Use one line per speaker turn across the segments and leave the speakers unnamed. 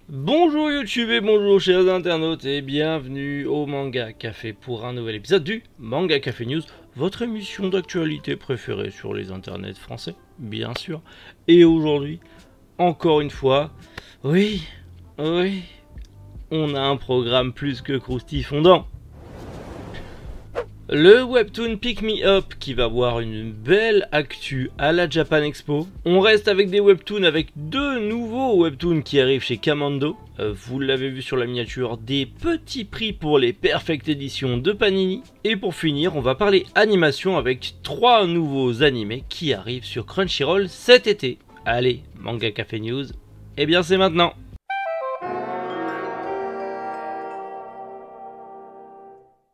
Bonjour YouTube et bonjour chers internautes et bienvenue au Manga Café pour un nouvel épisode du Manga Café News, votre émission d'actualité préférée sur les internets français, bien sûr. Et aujourd'hui, encore une fois, oui, on a un programme plus que croustifondant. Le webtoon Pick Me Up qui va voir une belle actu à la Japan Expo. On reste avec des webtoons avec deux nouveaux webtoons qui arrivent chez Kamando. Vous l'avez vu sur la miniature, des petits prix pour les Perfect Editions de Panini. Et pour finir, on va parler animation avec trois nouveaux animés qui arrivent sur Crunchyroll cet été. Allez, Manga Café News, eh bien c'est maintenant.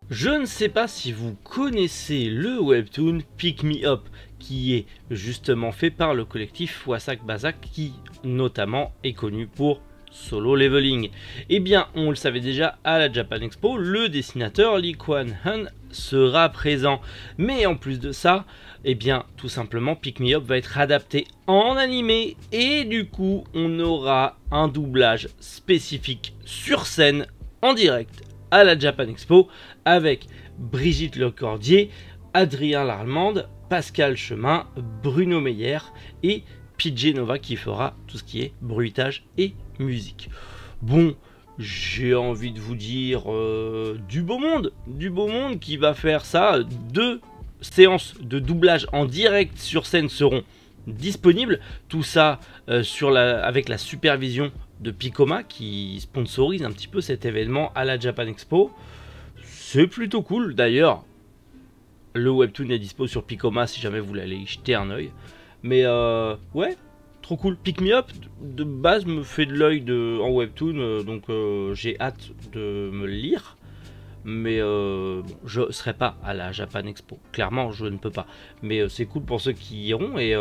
Je ne sais pas si vous connaissez le webtoon Pick Me Up, qui est justement fait par le collectif Wasak Bazak, qui notamment est connu pour Solo Leveling. Eh bien, on le savait déjà à la Japan Expo, le dessinateur Lee Kwan-han sera présent. Mais en plus de ça, eh bien, tout simplement, Pick Me Up va être adapté en animé, et du coup, on aura un doublage spécifique sur scène, en direct, à la Japan Expo, avec Brigitte Lecordier, Adrien Larmande, Pascal Chemin, Bruno Meyer et PJ Nova qui fera tout ce qui est bruitage et musique. Bon, j'ai envie de vous dire du beau monde qui va faire ça. Deux séances de doublage en direct sur scène seront disponibles. Tout ça avec la supervision de Picoma qui sponsorise un petit peu cet événement à la Japan Expo. C'est plutôt cool. D'ailleurs, le webtoon est dispo sur Picoma si jamais vous voulez aller y jeter un oeil. Mais ouais, trop cool. Pick Me Up de base me fait de l'œil en webtoon, donc j'ai hâte de me le lire. Mais bon, je serai pas à la Japan Expo. Clairement, je ne peux pas. Mais c'est cool pour ceux qui iront. Et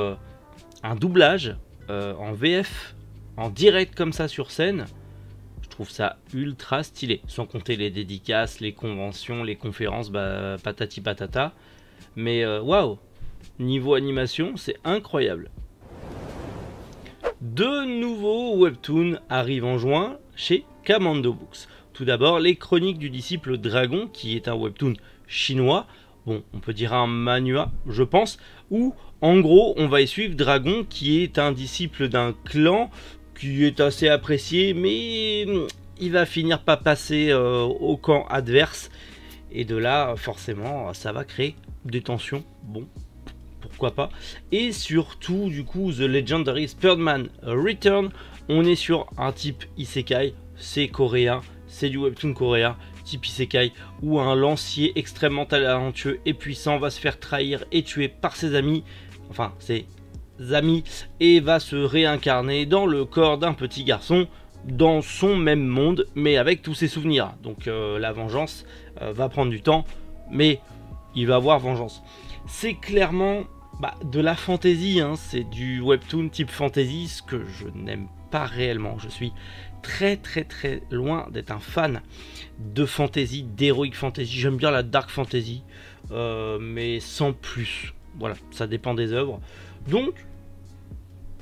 un doublage en VF, en direct comme ça sur scène, je trouve ça ultra stylé. Sans compter les dédicaces, les conventions, les conférences, bah, patati patata. Mais waouh, niveau animation, c'est incroyable. Deux nouveaux webtoons arrivent en juin chez Kamando Books. Tout d'abord, les Chroniques du disciple dragon, qui est un webtoon chinois. Bon, on peut dire un manhwa, je pense, où en gros, on va y suivre Dragon, qui est un disciple d'un clan qui est assez apprécié, mais il va finir par passer au camp adverse. Et de là, forcément, ça va créer des tensions. Bon, pourquoi pas. Et surtout, du coup, The Legendary Spider-Man Return, on est sur un type isekai, c'est coréen, c'est du webtoon coréen, type isekai, où un lancier extrêmement talentueux et puissant va se faire trahir et tuer par ses amis, enfin ses amis, et va se réincarner dans le corps d'un petit garçon dans son même monde, mais avec tous ses souvenirs. Donc la vengeance va prendre du temps, mais il va avoir vengeance. C'est clairement de la fantasy, hein, c'est du webtoon type fantasy, ce que je n'aime pas réellement. Je suis très loin d'être un fan de fantasy, d'heroic fantasy. J'aime bien la dark fantasy, mais sans plus. Voilà, ça dépend des œuvres. Donc,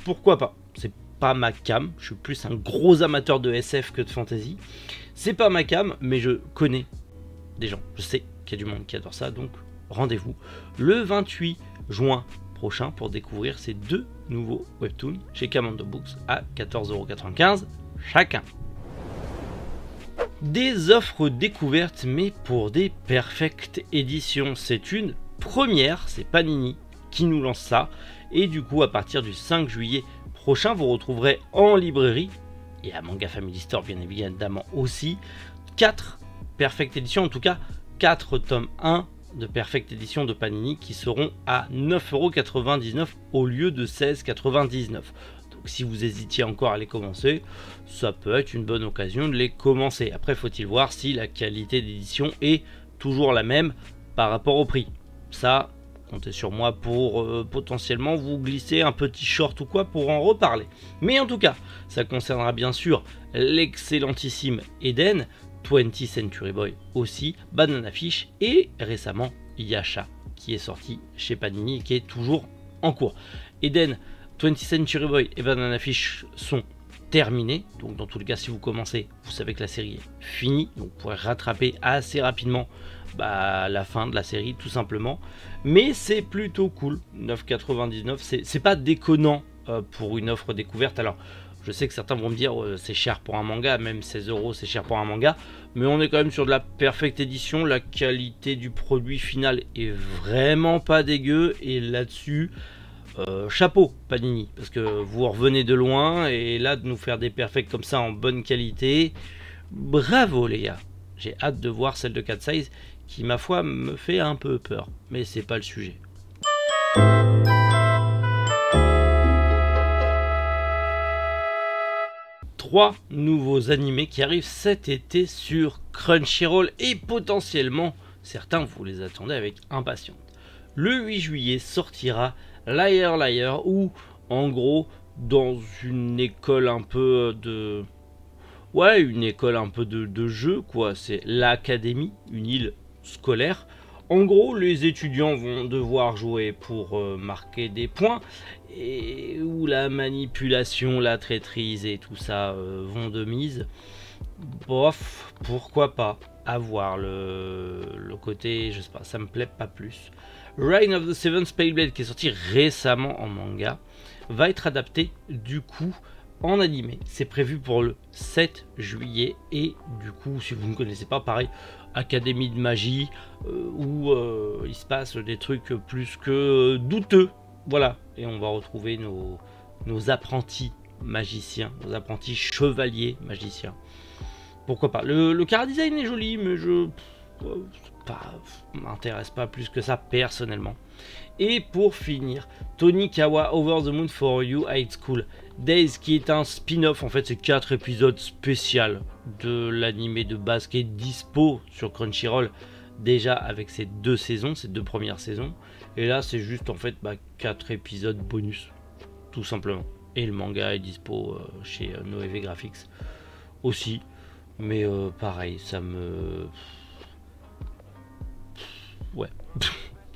pourquoi pas? C'est pas ma cam, je suis plus un gros amateur de SF que de fantasy. C'est pas ma cam, mais je connais des gens. Je sais qu'il y a du monde qui adore ça, donc rendez-vous le 28 juin prochain pour découvrir ces deux nouveaux webtoons chez Kamando Books à 14,95 € chacun. Des offres découvertes, mais pour des Perfect Editions. C'est une première, c'est Panini qui nous lance ça. Et du coup, à partir du 5 juillet prochain, vous retrouverez en librairie, et à Manga Family Store bien évidemment aussi, 4 Perfect Editions, en tout cas 4 tomes 1 de Perfect Edition de Panini qui seront à 9,99 € au lieu de 16,99 €. Donc si vous hésitiez encore à les commencer, ça peut être une bonne occasion de les commencer. Après, faut-il voir si la qualité d'édition est toujours la même par rapport au prix. Ça, comptez sur moi pour potentiellement vous glisser un petit short ou quoi pour en reparler. Mais en tout cas, ça concernera bien sûr l'excellentissime Eden, 20th Century Boy aussi, Banana Fish et récemment Yasha qui est sorti chez Panini et qui est toujours en cours. Eden, 20th Century Boy et Banana Fish sont terminée. Donc dans tous les cas, si vous commencez, vous savez que la série est finie. Donc vous pourrez rattraper assez rapidement la fin de la série tout simplement. Mais c'est plutôt cool. 9,99, c'est pas déconnant pour une offre découverte. Alors je sais que certains vont me dire c'est cher pour un manga, même 16 € c'est cher pour un manga, mais on est quand même sur de la perfecte édition. La qualité du produit final est vraiment pas dégueu, et là-dessus chapeau Panini, parce que vous revenez de loin, et là de nous faire des perfects comme ça en bonne qualité, bravo les gars. J'ai hâte de voir celle de Cat Size qui ma foi me fait un peu peur, mais c'est pas le sujet. Trois nouveaux animés qui arrivent cet été sur Crunchyroll, et potentiellement certains vous les attendez avec impatience. Le 8 juillet sortira Liar Liar, où en gros dans une école un peu de... Ouais, une école un peu de jeu quoi, c'est l'académie, une île scolaire. En gros, les étudiants vont devoir jouer pour marquer des points, et où la manipulation, la traîtrise et tout ça vont de mise. Bof, pourquoi pas avoir le côté, je sais pas, ça me plaît pas plus. Reign of the Seven Pale Blade, qui est sorti récemment en manga, va être adapté du coup en animé. C'est prévu pour le 7 juillet, et du coup, si vous ne connaissez pas, pareil, académie de magie, où il se passe des trucs plus que douteux, voilà, et on va retrouver nos apprentis magiciens, nos apprentis chevaliers magiciens. Pourquoi pas. Le chara design est joli, mais m'intéresse pas plus que ça personnellement. Et pour finir, Tonikawa Over the Moon for You High School Days, qui est un spin-off. En fait, c'est 4 épisodes spéciaux de l'animé de base qui est dispo sur Crunchyroll déjà avec ces 2 saisons, ces 2 premières saisons. Et là, c'est juste en fait 4 épisodes bonus, tout simplement. Et le manga est dispo chez Noévé Graphics aussi. Mais pareil, ça me... Ouais.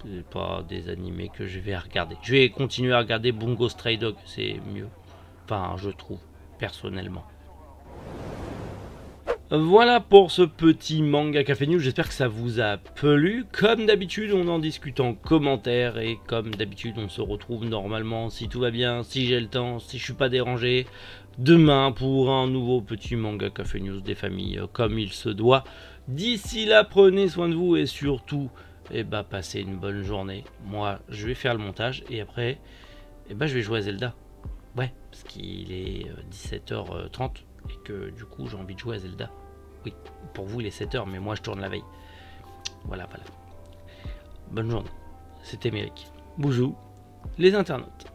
C'est pas des animés que je vais regarder. Je vais continuer à regarder Bungo Stray Dog, c'est mieux. Enfin, je trouve, personnellement. Voilà pour ce petit manga café news, j'espère que ça vous a plu. Comme d'habitude, on en discute en commentaire, et comme d'habitude, on se retrouve normalement, si tout va bien, si j'ai le temps, si je suis pas dérangé, demain pour un nouveau petit manga café news des familles comme il se doit. D'ici là, prenez soin de vous, et surtout, passez une bonne journée. Moi, je vais faire le montage, et après, je vais jouer à Zelda. Ouais, parce qu'il est 17h30, et que du coup, j'ai envie de jouer à Zelda. Oui, pour vous, il est 7h, mais moi, je tourne la veille. Voilà. Bonne journée. C'était Méric. Bonjour, les internautes.